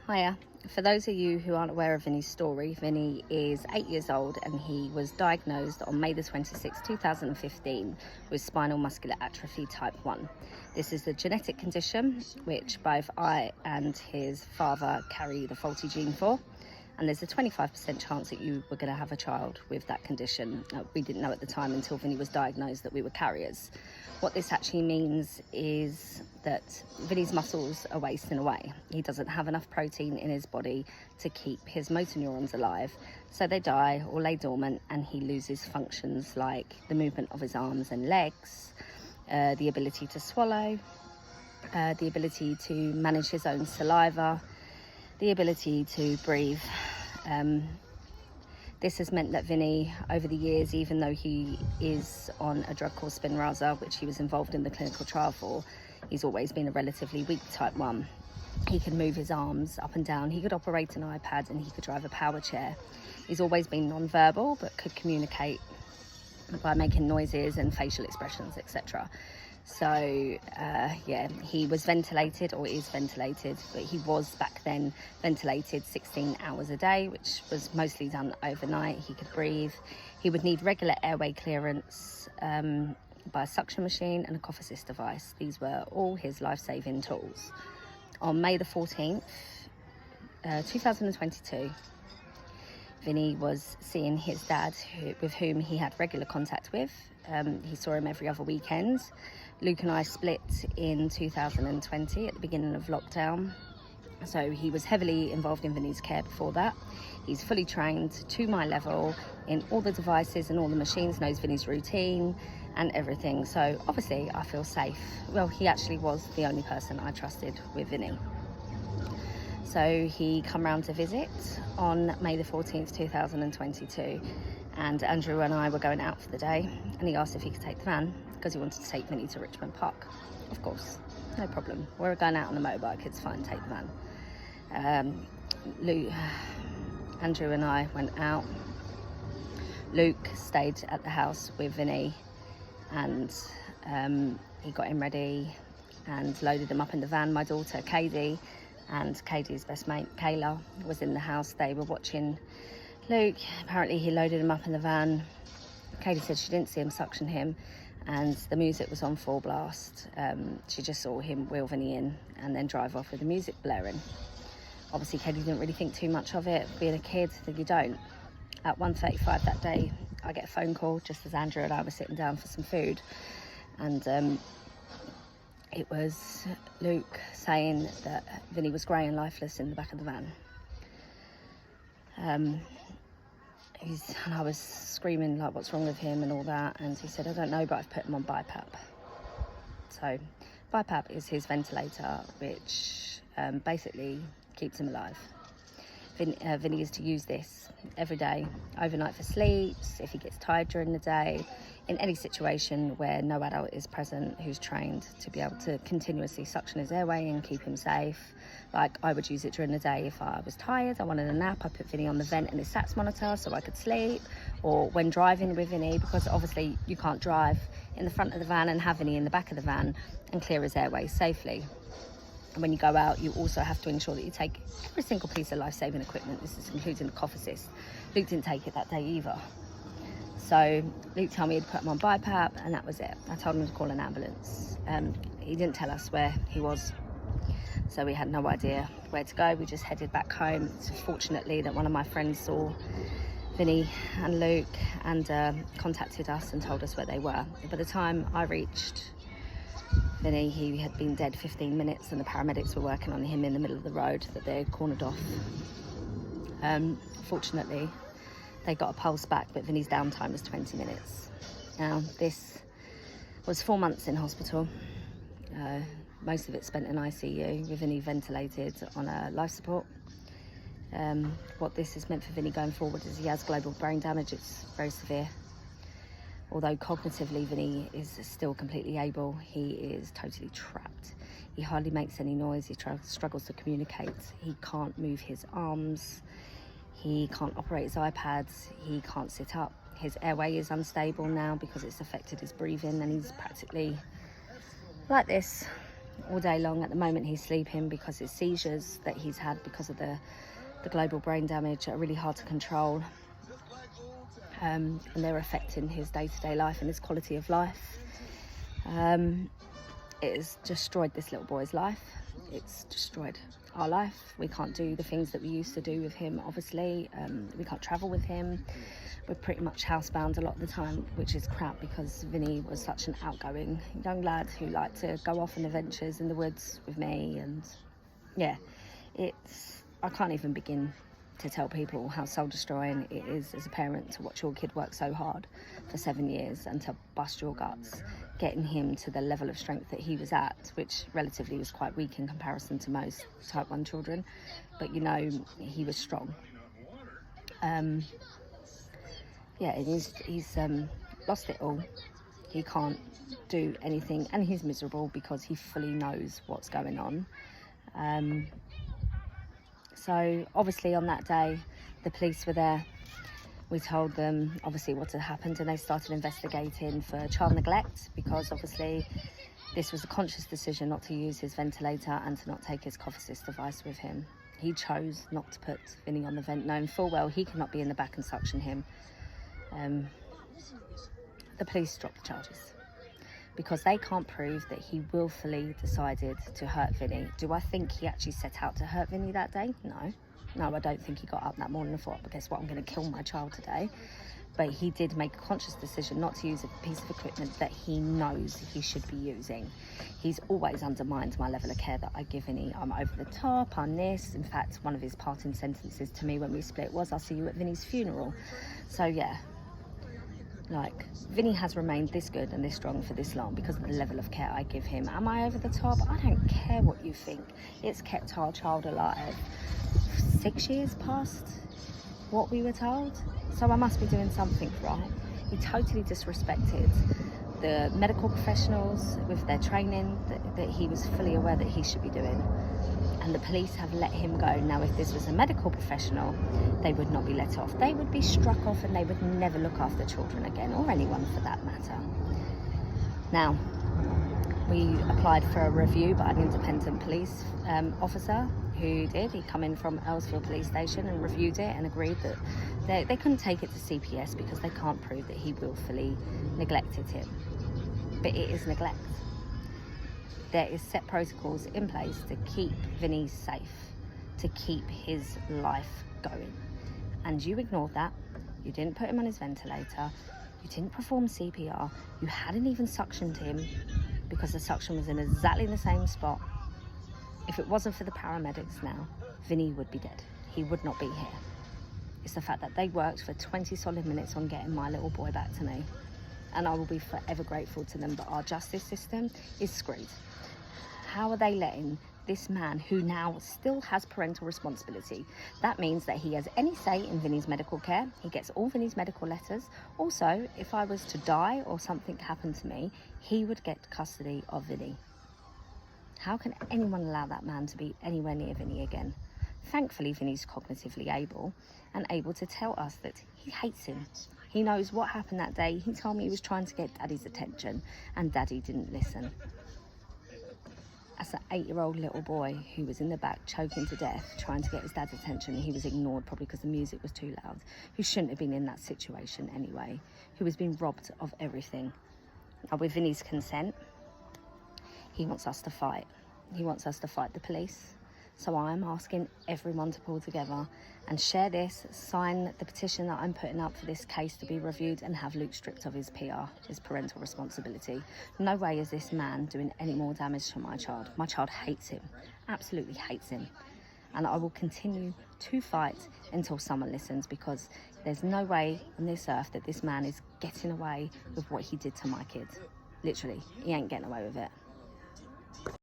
Hiya. For those of you who aren't aware of Vinnie's story, Vinnie is 8 years old and he was diagnosed on May the 26th, 2015 with spinal muscular atrophy type 1. This is a genetic condition which both I and his father carry the faulty gene for, and there's a 25% chance that you were going to have a child with that condition. We didn't know at the time until Vinnie was diagnosed that we were carriers. What this actually means is that Vinnie's muscles are wasting away. He doesn't have enough protein in his body to keep his motor neurons alive, so they die or lay dormant, and he loses functions like the movement of his arms and legs, the ability to swallow, the ability to manage his own saliva, the ability to breathe. This has meant that Vinnie, over the years, even though he is on a drug called Spinraza, which he was involved in the clinical trial for, he's always been a relatively weak type 1. He can move his arms up and down, he could operate an iPad, and he could drive a power chair. He's always been non-verbal, but could communicate by making noises and facial expressions, etc. So yeah, he was ventilated, or is ventilated, but he was back then ventilated 16 hours a day, which was mostly done overnight. He could breathe. He would need regular airway clearance by a suction machine and a cough assist device. These were all his life-saving tools. On May the 14th, 2022, Vinnie was seeing his dad, with whom he had regular contact with. He saw him every other weekend. Luke and I split in 2020 at the beginning of lockdown, so he was heavily involved in Vinnie's care before that. He's fully trained to my level in all the devices and all the machines, knows Vinnie's routine and everything, so obviously I feel safe. Well, he actually was the only person I trusted with Vinnie. So he come round to visit on May the 14th, 2022, and Andrew and I were going out for the day, and he asked if he could take the van because he wanted to take Vinnie to Richmond Park. Of course, no problem. We're going out on the motorbike, it's fine, take the van. Andrew and I went out. Luke stayed at the house with Vinnie, and he got him ready and loaded him up in the van. My daughter Katie and Katie's best mate Kayla was in the house. They were watching Luke. Apparently he loaded him up in the van. Katie said she didn't see him suction him, and the music was on full blast. She just saw him wheel Vinnie in and then drive off with the music blaring. Obviously Katie didn't really think too much of it. Being a kid, you don't. At 1:35 that day, I get a phone call just as Andrew and I were sitting down for some food, and it was Luke saying that Vinnie was grey and lifeless in the back of the van. And I was screaming like, what's wrong with him and all that, and he said, I don't know, but I've put him on bipap. So bipap is his ventilator, which basically keeps him alive. Vinnie is to use this every day, overnight for sleeps, if he gets tired during the day, in any situation where no adult is present who's trained to be able to continuously suction his airway and keep him safe. Like, I would use it during the day if I was tired, I wanted a nap, I put Vinnie on the vent and his SATS monitor so I could sleep, or when driving with Vinnie, because obviously you can't drive in the front of the van and have Vinnie in the back of the van and clear his airways safely. And when you go out, you also have to ensure that you take every single piece of life-saving equipment. This is including the cough assist. Luke didn't take it that day either. So Luke told me he'd put him on bipap, and that was it. I told him to call an ambulance. He didn't tell us where he was, so we had no idea where to go. We just headed back home. So fortunately that one of my friends saw Vinnie and Luke and contacted us and told us where they were. By the time I reached Vinnie, he had been dead 15 minutes, and the paramedics were working on him in the middle of the road that they had cornered off. Fortunately, they got a pulse back, but Vinnie's downtime was 20 minutes. Now, this was 4 months in hospital, most of it spent in ICU, with Vinnie ventilated on a life support. What this has meant for Vinnie going forward is he has global brain damage. It's very severe. Although cognitively Vinnie is still completely able, he is totally trapped. He hardly makes any noise, he struggles to communicate, he can't move his arms, he can't operate his iPads, he can't sit up. His airway is unstable now because it's affected his breathing, and he's practically like this all day long. At the moment he's sleeping because his seizures that he's had because of the global brain damage are really hard to control, and they're affecting his day-to-day life and his quality of life. It has destroyed this little boy's life. It's destroyed our life. We can't do the things that we used to do with him, obviously. We can't travel with him. We're pretty much housebound a lot of the time, which is crap because Vinnie was such an outgoing young lad who liked to go off on adventures in the woods with me. And yeah, I can't even begin to tell people how soul-destroying it is as a parent to watch your kid work so hard for 7 years and to bust your guts, getting him to the level of strength that he was at, which relatively was quite weak in comparison to most type 1 children, but you know, he was strong. Yeah, and he's lost it all. He can't do anything, and he's miserable because he fully knows what's going on. So obviously on that day, the police were there. We told them obviously what had happened, and they started investigating for child neglect because obviously this was a conscious decision not to use his ventilator and to not take his cough assist device with him. He chose not to put Vinnie on the vent, knowing full well he cannot be in the back and suction him. The police dropped the charges because they can't prove that he willfully decided to hurt Vinnie. Do I think he actually set out to hurt Vinnie that day? No, I don't think he got up that morning and thought, guess what, I'm going to kill my child today. But he did make a conscious decision not to use a piece of equipment that he knows he should be using. He's always undermined my level of care that I give Vinnie. I'm over the top, I'm this. In fact, one of his parting sentences to me when we split was, I'll see you at Vinnie's funeral. So yeah, like, Vinnie has remained this good and this strong for this long because of the level of care I give him. Am I over the top? I don't care what you think. It's kept our child alive 6 years past what we were told. So I must be doing something right. He totally disrespected the medical professionals with their training that he was fully aware that he should be doing. And the police have let him go. Now, if this was a medical professional, they would not be let off. They would be struck off and they would never look after children again, or anyone for that matter. Now, we applied for a review by an independent police officer who did. He come in from Earlsfield Police Station and reviewed it and agreed that they couldn't take it to CPS because they can't prove that he willfully neglected him. But it is neglect. There is set protocols in place to keep Vinnie safe, to keep his life going. And you ignored that. You didn't put him on his ventilator. You didn't perform CPR. You hadn't even suctioned him because the suction was in exactly the same spot. If it wasn't for the paramedics now, Vinnie would be dead. He would not be here. It's the fact that they worked for 20 solid minutes on getting my little boy back to me. And I will be forever grateful to them, but our justice system is screwed. How are they letting this man, who now still has parental responsibility, that means that he has any say in Vinnie's medical care, he gets all Vinnie's medical letters. Also, if I was to die or something happened to me, he would get custody of Vinnie. How can anyone allow that man to be anywhere near Vinnie again? Thankfully, Vinnie's cognitively able and able to tell us that he hates him. He knows what happened that day. He told me he was trying to get Daddy's attention and Daddy didn't listen. As an 8-year-old little boy who was in the back choking to death trying to get his dad's attention, he was ignored probably because the music was too loud, who shouldn't have been in that situation anyway, who has been robbed of everything. Now, with Vinnie's consent, he wants us to fight. He wants us to fight the police. So I'm asking everyone to pull together and share this, sign the petition that I'm putting up for this case to be reviewed and have Luke stripped of his PR, his parental responsibility. No way is this man doing any more damage to my child. My child hates him, absolutely hates him. And I will continue to fight until someone listens, because there's no way on this earth that this man is getting away with what he did to my kids. Literally, he ain't getting away with it.